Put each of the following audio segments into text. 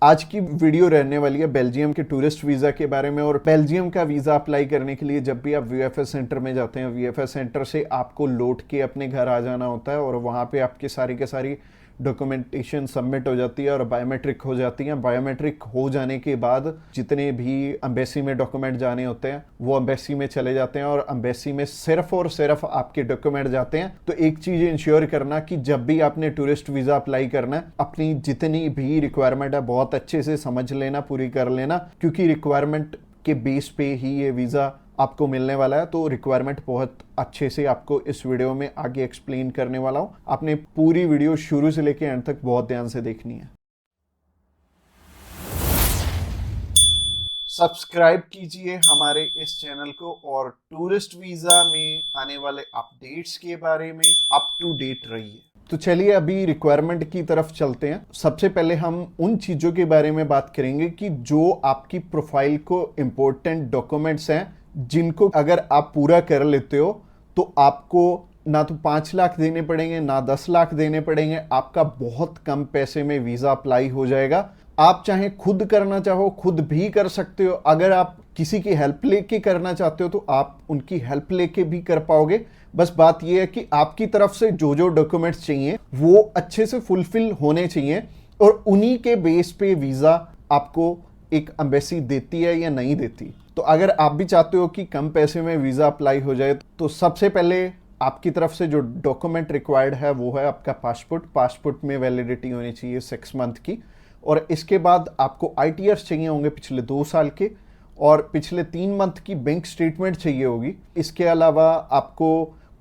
आज की वीडियो रहने वाली है बेल्जियम के टूरिस्ट वीज़ा के बारे में। और बेल्जियम का वीज़ा अप्लाई करने के लिए जब भी आप वीएफएस सेंटर में जाते हैं, वीएफएस सेंटर से आपको लौट के अपने घर आ जाना होता है और वहाँ पे आपकी सारी के सारी डॉक्यूमेंटेशन सबमिट हो जाती है और बायोमेट्रिक हो जाती है। बायोमेट्रिक हो जाने के बाद जितने भी एम्बेसी में डॉक्यूमेंट जाने होते हैं वो एम्बेसी में चले जाते हैं और एम्बेसी में सिर्फ और सिर्फ आपके डॉक्यूमेंट जाते हैं। तो एक चीज़ इंश्योर करना कि जब भी आपने टूरिस्ट वीज़ा अप्लाई करना है, अपनी जितनी भी रिक्वायरमेंट है बहुत अच्छे से समझ लेना, पूरी कर लेना, क्योंकि रिक्वायरमेंट के बेस पे ही ये वीज़ा आपको मिलने वाला है। तो रिक्वायरमेंट बहुत अच्छे से आपको इस वीडियो में आगे एक्सप्लेन करने वाला हूं। आपने पूरी वीडियो शुरू से लेकर एंड तक बहुत ध्यान से देखनी है। सब्सक्राइब कीजिए हमारे इस चैनल को और टूरिस्ट वीजा में आने वाले अपडेट्स के बारे में अप टू डेट रहिए। तो चलिए अभी रिक्वायरमेंट की तरफ चलते हैं। सबसे पहले हम उन चीज़ों के बारे में बात करेंगे कि जो आपकी प्रोफाइल को इम्पोर्टेंट डॉक्यूमेंट्स हैं, जिनको अगर आप पूरा कर लेते हो तो आपको ना तो 5 लाख देने पड़ेंगे ना 10 लाख देने पड़ेंगे। आपका बहुत कम पैसे में वीज़ा अप्लाई हो जाएगा। आप चाहे खुद करना चाहो खुद भी कर सकते हो। अगर आप किसी की हेल्प लेके करना चाहते हो तो आप उनकी हेल्प लेके भी कर पाओगे। बस बात यह है कि आपकी तरफ से जो जो डॉक्यूमेंट्स चाहिए वो अच्छे से फुलफिल होने चाहिए और उन्हीं के बेस पे वीज़ा आपको एक एम्बेसी देती है या नहीं देती। तो अगर आप भी चाहते हो कि कम पैसे में वीज़ा अप्लाई हो जाए तो सबसे पहले आपकी तरफ से जो डॉक्यूमेंट रिक्वायर्ड है वो है आपका पासपोर्ट। पासपोर्ट में वैलिडिटी होनी चाहिए 6 मंथ की। और इसके बाद आपको आईटीआर्स चाहिए होंगे पिछले 2 साल के और पिछले 3 मंथ की बैंक स्टेटमेंट चाहिए होगी। इसके अलावा आपको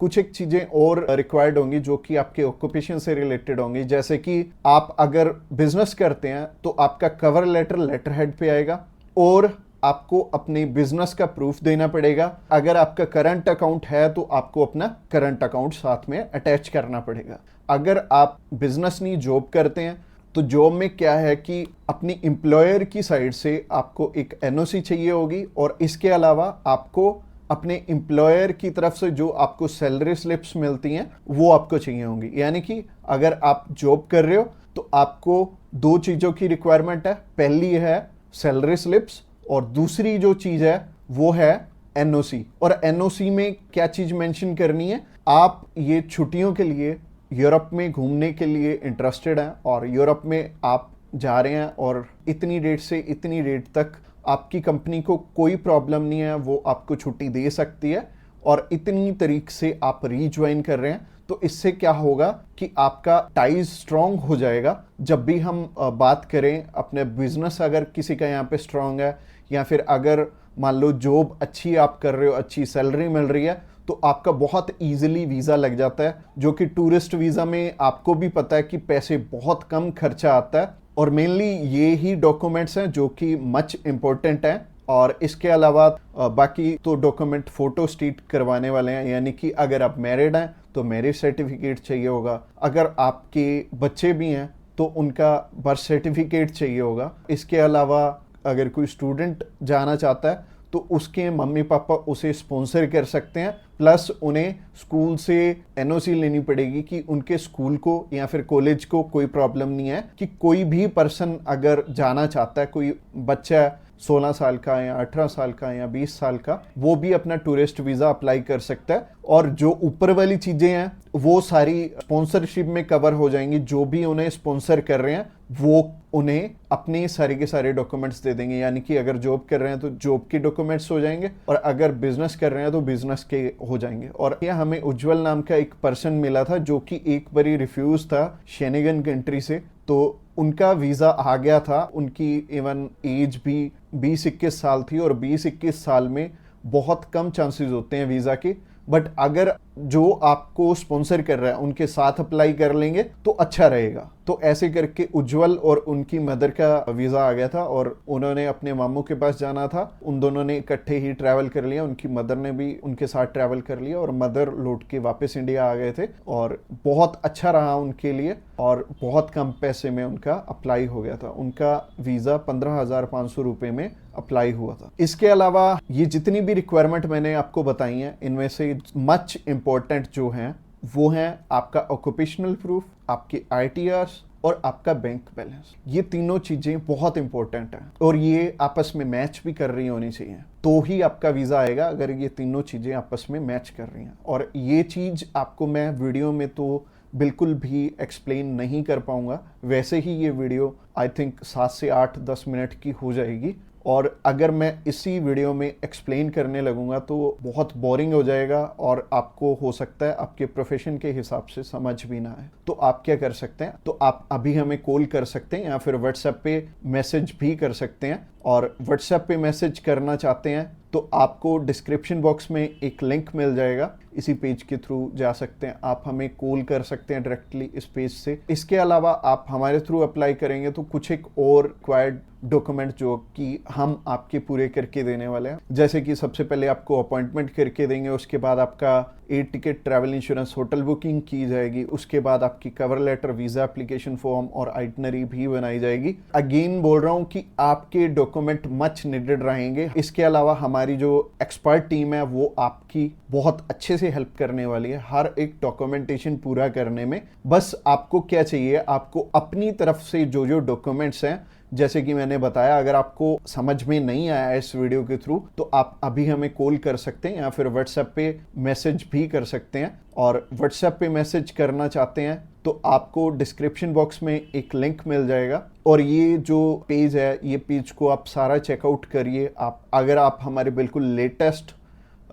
कुछ एक चीज़ें और रिक्वायर्ड होंगी जो कि आपके ऑक्यूपेशन से रिलेटेड होंगी। जैसे कि आप अगर बिजनेस करते हैं तो आपका कवर लेटर लेटर हेड पे आएगा और आपको अपने बिजनेस का प्रूफ देना पड़ेगा। अगर आपका करंट अकाउंट है तो आपको अपना करंट अकाउंट साथ में अटैच करना पड़ेगा। अगर आप बिजनेस नहीं जॉब करते हैं तो जॉब में क्या है कि अपनी एम्प्लॉयर की साइड से आपको एक एनओसी चाहिए होगी और इसके अलावा आपको अपने एम्प्लॉयर की तरफ से जो आपको सैलरी स्लिप्स मिलती हैं वो आपको चाहिए होंगी। यानी कि अगर आप जॉब कर रहे हो तो आपको 2 चीज़ों की रिक्वायरमेंट है। पहली है सैलरी स्लिप्स और दूसरी जो चीज़ है वो है एनओसी। और एनओसी में क्या चीज़ मेंशन करनी है, आप ये छुट्टियों के लिए यूरोप में घूमने के लिए इंटरेस्टेड हैं और यूरोप में आप जा रहे हैं और इतनी डेट से इतनी डेट तक आपकी कंपनी को कोई प्रॉब्लम नहीं है, वो आपको छुट्टी दे सकती है और इतनी तारीख से आप रीज्वाइन कर रहे हैं। तो इससे क्या होगा कि आपका टाइज स्ट्रांग हो जाएगा। जब भी हम बात करें अपने बिजनेस, अगर किसी का यहाँ पे स्ट्रांग है या फिर अगर मान लो जॉब अच्छी आप कर रहे हो, अच्छी सैलरी मिल रही है, तो आपका बहुत इजीली वीज़ा लग जाता है। जो कि टूरिस्ट वीज़ा में आपको भी पता है कि पैसे बहुत कम खर्चा आता है और मेनली ये ही डॉक्यूमेंट्स हैं जो कि मच इम्पोर्टेंट हैं। और इसके अलावा बाकी तो डॉक्यूमेंट फोटो स्टेट करवाने वाले हैं। यानी कि अगर आप मैरिड हैं तो मैरिज सर्टिफिकेट चाहिए होगा, अगर आपके बच्चे भी हैं तो उनका बर्थ सर्टिफिकेट चाहिए होगा। इसके अलावा अगर कोई स्टूडेंट जाना चाहता है तो उसके मम्मी पापा उसे स्पॉन्सर कर सकते हैं। प्लस उन्हें स्कूल से एनओसी लेनी पड़ेगी कि उनके स्कूल को या फिर कॉलेज को कोई प्रॉब्लम नहीं है कि कोई भी पर्सन अगर जाना चाहता है, कोई बच्चा 16 साल का या 18 साल का या 20 साल का, वो भी अपना टूरिस्ट वीज़ा अप्लाई कर सकता है। और जो ऊपर वाली चीज़ें हैं वो सारी स्पॉन्सरशिप में कवर हो जाएंगी। जो भी उन्हें स्पॉन्सर कर रहे हैं वो उन्हें अपने सारे के सारे डॉक्यूमेंट्स दे देंगे। यानी कि अगर जॉब कर रहे हैं तो जॉब के डॉक्यूमेंट्स हो जाएंगे और अगर बिजनेस कर रहे हैं तो बिजनेस के हो जाएंगे। और यह हमें उज्जवल नाम का एक पर्सन मिला था जो कि एक बारी रिफ्यूज था शेनेगन कंट्री से, तो उनका वीज़ा आ गया था। उनकी इवन एज भी 20-21 साल थी और 20-21 साल में बहुत कम चांसेस होते हैं वीज़ा के। बट अगर जो आपको स्पॉन्सर कर रहा है उनके साथ अप्लाई कर लेंगे तो अच्छा रहेगा। तो ऐसे करके उज्जवल और उनकी मदर का वीज़ा आ गया था और उन्होंने अपने मामू के पास जाना था। उन दोनों ने इकट्ठे ही ट्रैवल कर लिया, उनकी मदर ने भी उनके साथ ट्रैवल कर लिया और मदर लौट के वापस इंडिया आ गए थे और बहुत अच्छा रहा उनके लिए और बहुत कम पैसे में उनका अप्लाई हो गया था। उनका वीज़ा 15,500 रुपये में अप्लाई हुआ था। इसके अलावा ये जितनी भी रिक्वायरमेंट मैंने आपको बताई हैं इनमें से मच इम्पोर्टेंट जो हैं वो हैं आपका ऑक्यूपेशनल प्रूफ, आपके आईटीआर्स और आपका बैंक बैलेंस। ये तीनों चीजें बहुत इंपॉर्टेंट हैं और ये आपस में मैच भी कर रही होनी चाहिए, तो ही आपका वीजा आएगा अगर ये तीनों चीजें आपस में मैच कर रही हैं। और ये चीज आपको मैं वीडियो में तो बिल्कुल भी एक्सप्लेन नहीं कर पाऊंगा, वैसे ही ये वीडियो आई थिंक 7 से 8-10 मिनट की हो जाएगी, और अगर मैं इसी वीडियो में एक्सप्लेन करने लगूंगा तो बहुत बोरिंग हो जाएगा और आपको हो सकता है आपके प्रोफेशन के हिसाब से समझ भी ना आए। तो आप क्या कर सकते हैं, तो आप अभी हमें कॉल कर सकते हैं या फिर व्हाट्सएप पे मैसेज भी कर सकते हैं। और व्हाट्सएप पे मैसेज करना चाहते हैं तो आपको डिस्क्रिप्शन बॉक्स में एक लिंक मिल जाएगा, इसी पेज के थ्रू जा सकते हैं, आप हमें कॉल कर सकते हैं डायरेक्टली इस पेज से। इसके अलावा आप हमारे थ्रू अप्लाई करेंगे तो कुछ एक और रिक्वायर्ड डॉक्यूमेंट जो कि हम आपके पूरे करके देने वाले हैं, जैसे कि सबसे पहले आपको अपॉइंटमेंट करके देंगे, उसके बाद आपका air ticket, travel insurance, hotel booking की जाएगी, उसके बाद आपकी cover letter, visa application form और आइटनरी भी बनाई जाएगी। अगेन बोल रहा हूँ कि आपके डॉक्यूमेंट मच नीडेड रहेंगे। इसके अलावा हमारी जो एक्सपर्ट टीम है वो आपकी बहुत अच्छे से हेल्प करने वाली है हर एक डॉक्यूमेंटेशन पूरा करने में। बस आपको क्या चाहिए, आपको अपनी तरफ से जो जो डॉक्यूमेंट्स हैं, जैसे कि मैंने बताया, अगर आपको समझ में नहीं आया इस वीडियो के थ्रू तो आप अभी हमें कॉल कर सकते हैं या फिर व्हाट्सएप पे मैसेज भी कर सकते हैं। और व्हाट्सएप पे मैसेज करना चाहते हैं तो आपको डिस्क्रिप्शन बॉक्स में एक लिंक मिल जाएगा, और ये जो पेज है, ये पेज को आप सारा चेकआउट करिए। अगर आप हमारे बिल्कुल लेटेस्ट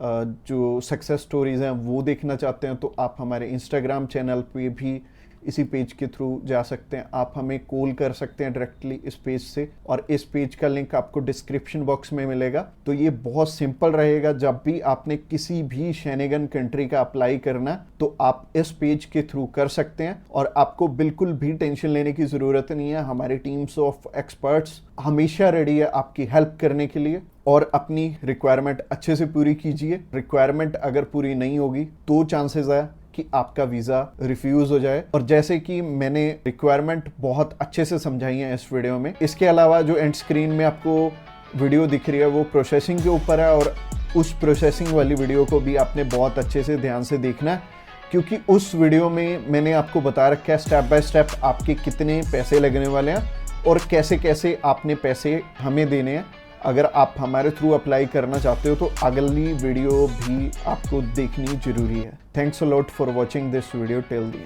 जो सक्सेस स्टोरीज हैं वो देखना चाहते हैं तो आप हमारे इंस्टाग्राम चैनल पे भी इसी पेज के थ्रू जा सकते हैं। आप हमें कॉल कर सकते हैं डायरेक्टली इस पेज से, और इस पेज का लिंक आपको डिस्क्रिप्शन बॉक्स में मिलेगा। तो ये बहुत सिंपल रहेगा, जब भी आपने किसी भी शेनेगन कंट्री का अप्लाई करना तो आप इस पेज के थ्रू कर सकते हैं, और आपको बिल्कुल भी टेंशन लेने की ज़रूरत नहीं है। हमारी टीम्स ऑफ एक्सपर्ट्स हमेशा रेडी है आपकी हेल्प करने के लिए, और अपनी रिक्वायरमेंट अच्छे से पूरी कीजिए। रिक्वायरमेंट अगर पूरी नहीं होगी तो चांसेस है कि आपका वीज़ा रिफ्यूज़ हो जाए। और जैसे कि मैंने रिक्वायरमेंट बहुत अच्छे से समझाई है इस वीडियो में। इसके अलावा जो एंड स्क्रीन में आपको वीडियो दिख रही है वो प्रोसेसिंग के ऊपर है, और उस प्रोसेसिंग वाली वीडियो को भी आपने बहुत अच्छे से ध्यान से देखना है, क्योंकि उस वीडियो में मैंने आपको बता रखा है स्टेप बाय स्टेप आपके कितने पैसे लगने वाले हैं और कैसे कैसे आपने पैसे हमें देने हैं। अगर आप हमारे थ्रू अप्लाई करना चाहते हो तो अगली वीडियो भी आपको देखनी जरूरी है। Thanks a lot for watching this video till the end.